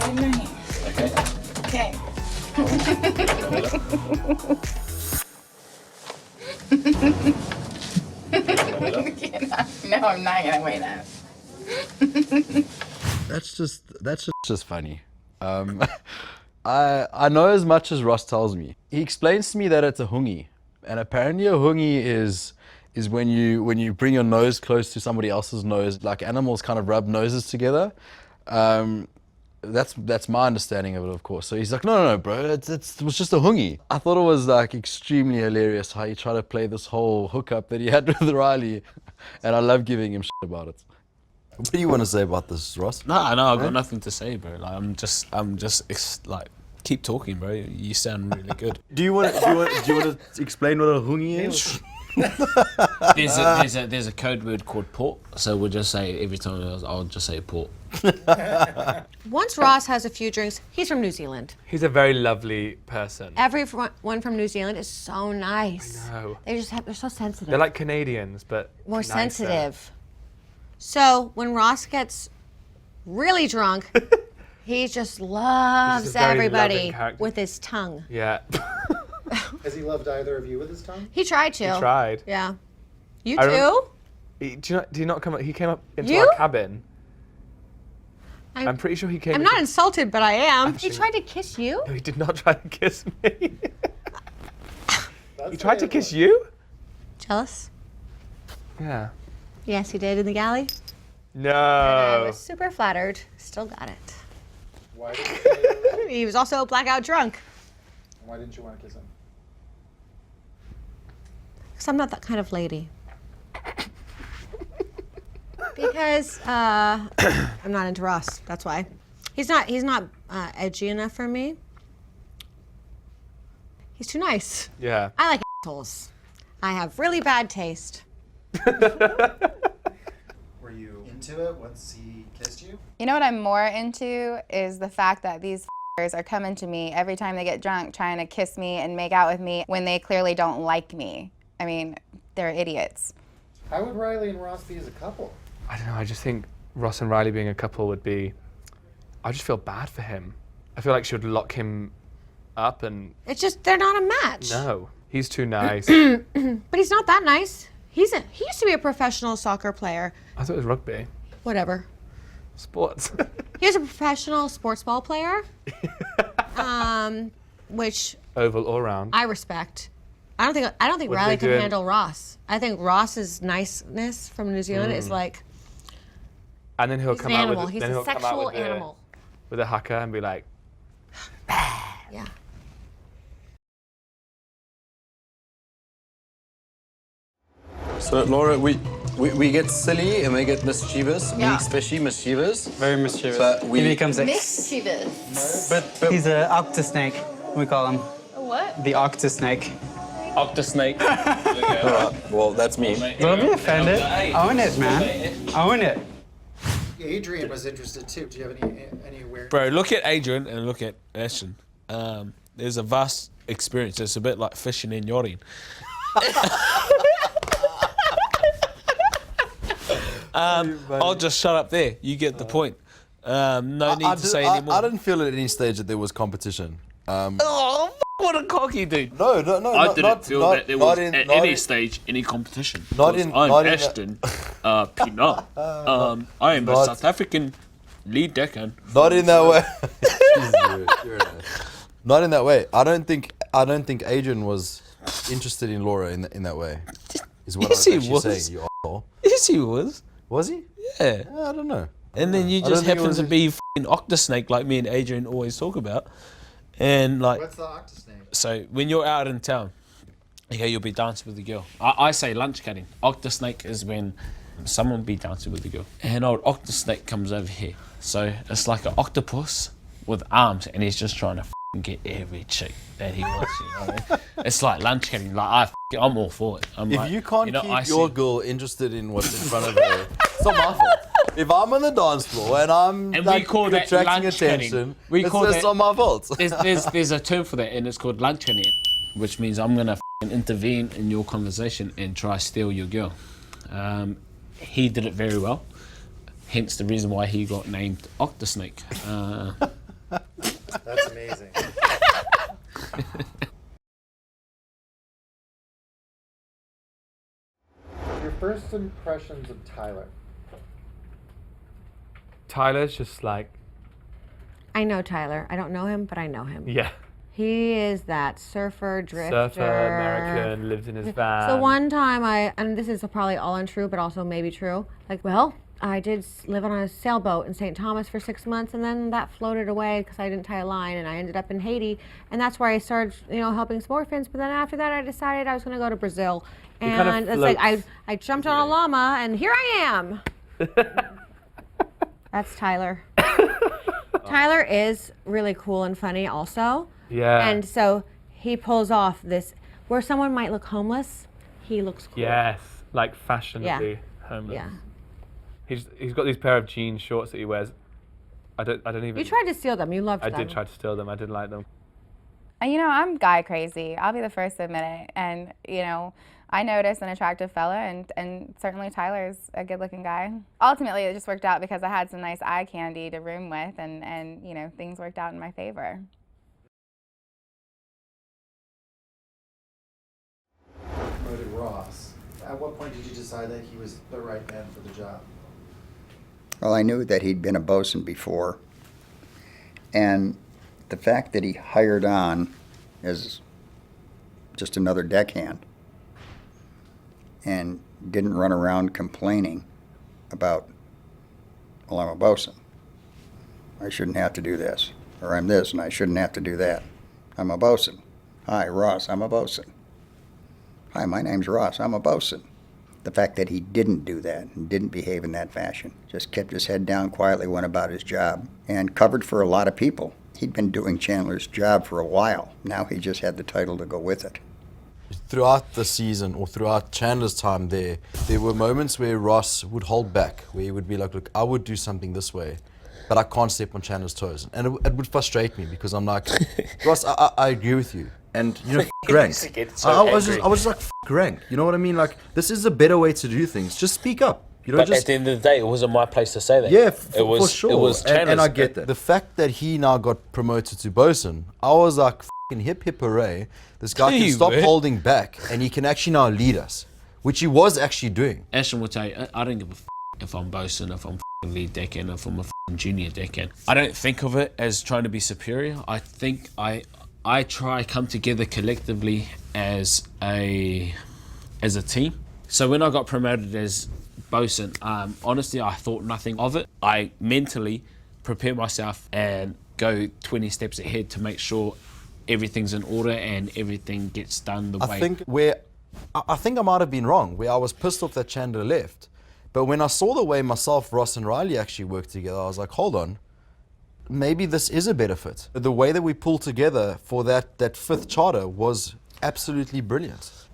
Good night. Okay. Okay. No, I'm not gonna wait up. That's just funny. I know as much as Ross tells me. He explains to me that it's a hungy, and apparently a hungy is when you bring your nose close to somebody else's nose, like animals kind of rub noses together. That's my understanding of it, of course. So he's like, no, bro, it was just a hungy. I thought it was like extremely hilarious how he tried to play this whole hookup that he had with Rhylee, and I love giving him shit about it. What do you want to say about this, Ross? No, I've got nothing to say, bro. Like I'm just like, keep talking, bro. You sound really good. Do you want to explain what a hungy is? There's a code word called port, so we'll just say every time I'll just say port. Once Ross has a few drinks, he's from New Zealand. He's a very lovely person. Everyone from New Zealand is so nice. I know. They're so sensitive. They're like Canadians, but more nicer. sensitive. So when Ross gets really drunk, he just loves very everybody loving character. with his tongue. Yeah. Has he loved either of you with his tongue? He tried to. He tried. Yeah. You I too? Do you not come up? He came up into You? our cabin. I'm pretty sure he came. I'm not insulted, but I am. He tried to kiss you? No, he did not try to kiss me. He tried to kiss you? Jealous? Yeah. Yes, he did in the galley. No. And I was super flattered. Still got it. Why didn't He was also blackout drunk. you want to kiss him? Because I'm not that kind of lady. Because I'm not into Ross. That's why. He's not edgy enough for me. He's too nice. Yeah. I like assholes. I have really bad taste. Were you into it once he kissed you? You know what I'm more into is the fact that these are coming to me every time they get drunk, trying to kiss me and make out with me when they clearly don't like me. I mean, they're idiots. How would Rhylee and Ross be as a couple? I don't know. I just think Ross and Rhylee being a couple would be. I just feel bad for him. I feel like she would lock him up and. It's just they're not a match. No, he's too nice. But he's not that nice. He used to be a professional soccer player. I thought it was rugby. Whatever. Sports. He was a professional sports ball player. Which Oval or round. I respect. I don't think What are Rhylee they can doing? handle Ross. I think Ross's niceness from New Zealand is like And then he'll he's come an out animal. with. He's then a he'll come out sexual with animal. with a haka and be like, Yeah. So Laura, we get silly and we get mischievous. Yeah. Me especially mischievous. Very mischievous. But He becomes a... Mischievous. But He's an Octo-Snake, we call him. What? The Octo-Snake. Octo-Snake. alright, well that's me. Don't be offended. Own it, man. Own it. Adrian was interested too. Do you have any awareness? Bro, look at Adrian and look at Ashton. There's a vast experience. It's a bit like fishing and yachting. I'll just shut up there. You get the point. No need to say anymore. I didn't feel at any stage that there was competition. Oh, what a cocky dude. No. I didn't feel that there was at any stage any competition. I'm Ashton Pina. I am a South African lead deckhand. Not in that way. You're an ass. Not in that way. I don't think Adrian was interested in Laura in that way. Is what Yes, I he was actually was. saying. You asshole. Yes, he was. Was he? Yeah. I don't know. And then you I don't just think it happen was to be f***ing Octo-Snake like me and Adrian always talk about. And like, What's the Octo-Snake? so when you're out in town, okay, you'll be dancing with the girl. I say lunch cutting. Octo-Snake is when someone be dancing with the girl. And old Octo-Snake comes over here. So it's like an octopus with arms and he's just trying to f***ing get every chick that he wants, you know what I mean? It's like lunch cutting. Like, I'm all for it. I'm If like, you can't know, keep your girl interested in what's in front of her, it's not my fault. If I'm on the dance floor and I'm And like, we call that attracting lunch attention, cutting. it's not my fault. There's a term for that, and it's called lunch cutting, which means I'm gonna intervene in your conversation and try steal your girl. He did it very well, hence the reason why he got named Octo-Snake. That's amazing. Your first impressions of Tyler. Tyler's just like, I know Tyler. I don't know him, but I know him. yeah, He is that surfer, drifter. surfer, American, lives in his van. So one time and this is probably all untrue, but also maybe true. Like, well, I did live on a sailboat in St. Thomas for 6 months, and then that floated away because I didn't tie a line, and I ended up in Haiti, and that's where I started, helping some orphans. But then after that, I decided I was going to go to Brazil, kind of and it's like floats. I jumped on a llama, and here I am. That's Tyler. Tyler is really cool and funny, also. Yeah. And so he pulls off this where someone might look homeless, he looks cool. Yes, like fashionably homeless. Yeah. He's got these pair of jean shorts that he wears. I don't even. You tried to steal them. You loved I them. did try to steal them. I didn't like them. I'm guy crazy. I'll be the first to admit it. And, I noticed an attractive fella, and certainly Tyler's a good-looking guy. Ultimately, it just worked out because I had some nice eye candy to room with, and things worked out in my favor. Promoted Ross. At what point did you decide that he was the right man for the job? Well, I knew that he'd been a bosun before, and the fact that he hired on as just another deckhand and didn't run around complaining about, well, I'm a bosun. I shouldn't have to do this, or I'm this and I shouldn't have to do that. I'm a bosun. Hi, Ross, I'm a bosun. Hi, my name's Ross, I'm a bosun. The fact that he didn't do that and didn't behave in that fashion, just kept his head down, quietly went about his job, and covered for a lot of people. He'd been doing Chandler's job for a while. Now he just had the title to go with it. Throughout the season, or throughout Chandler's time there were moments where Ross would hold back, where he would be like, look, I would do something this way, but I can't step on Chandler's toes. And it would frustrate me because I'm like, Ross, I agree with you. And, Grant, I was just like, Grant, you know what I mean? Like, this is a better way to do things. Just speak up. But at the end of the day, it wasn't my place to say that. Yeah, for sure. It was Chandler's. And I get that. The fact that he now got promoted to bosun, I was like, hip hip hooray. This guy can stop holding back and he can actually now lead us, which he was actually doing. Ashton will tell you, I don't give a if I'm bosun, if I'm lead deckhand, if I'm a junior deckhand. I don't think of it as trying to be superior. I think I try come together collectively as a team. So when I got promoted as bosun, honestly, I thought nothing of it. I mentally prepare myself and go 20 steps ahead to make sure everything's in order and everything gets done the way. I think I might have been wrong, where I was pissed off that Chandler left. But when I saw the way myself, Ross and Rhylee actually worked together, I was like, hold on, maybe this is a better fit. The way that we pulled together for that fifth charter was absolutely brilliant.